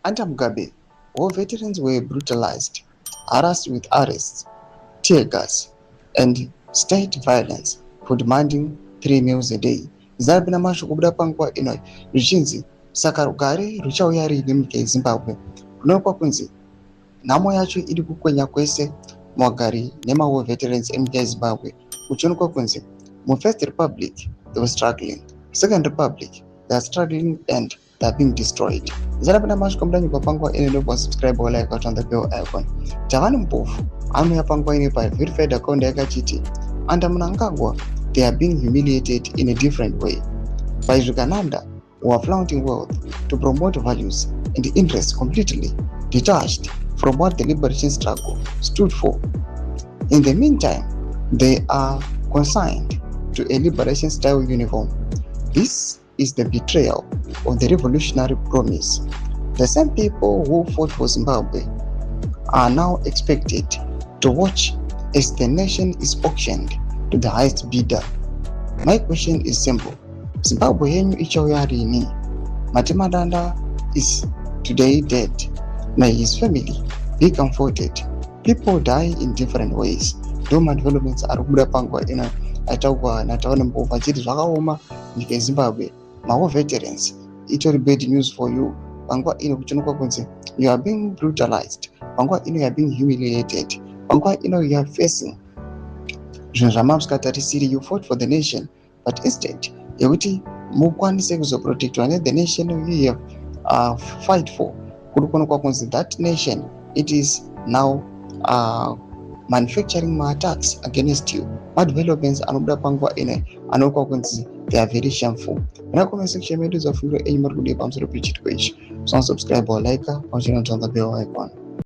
Under Mugabe, war veterans were brutalized, harassed with arrests, tear gas, and state violence for demanding 3 meals a day. Zalabina masho kubuda panguva ino ruzhinji saka rugare ruchauya rine munyika yeZimbabwe kunoonekwa kunzi nhamo yacho iri kukwenya kwese mugari nemawo veterans emunyika yeZimbabwe kuchionekwa kunzi muFirst Republic they were struggling, Second Republic they are struggling and they are being destroyed. Zalabina masho kubuda nyika panguva ino ndopa subscribe like out on the bell icon. Tavani mpofu anoya panguva ino pa verified account yakachiti under mnangagwa they are being humiliated in a different way. By Zvikananda, who are flaunting wealth to promote values and interests completely detached from what the liberation struggle stood for. In the meantime, they are consigned to a liberation style uniform. This is the betrayal of the revolutionary promise. The same people who fought for Zimbabwe are now expected to watch as the nation is auctioned to the highest bidder. My question is simple. Zimbabwe yenyu ichauya rini? Matemadanda is today dead. May his family be comforted. People die in different ways. Doma developments are kubuda panguva ino ataugwa nataona mbova chiti zvakaoma nyika yeZimbabwe. Mawo veterans, itori bad news for you. Panguva ino kuchionekwa kunzi you are being brutalized. Panguva ino you are being humiliated. Panguva ino you are facing zvinhu zvamamusingatarisiri. You fought for the nation, but instead yekuti mukwanise kuzoprotectwa ne the nation you have fight for, kuri kuonekwa kunzi that nation it is now manufacturing my attacks against you. Madevelopments anobuda panguva ino anoonekwa kunzi they are very shameful. Muna comment section medu zafungiro enyu muri kudiwa pamusoro pechitiko ichi. So subscribe or like pamwe chete nokutonga bell icon.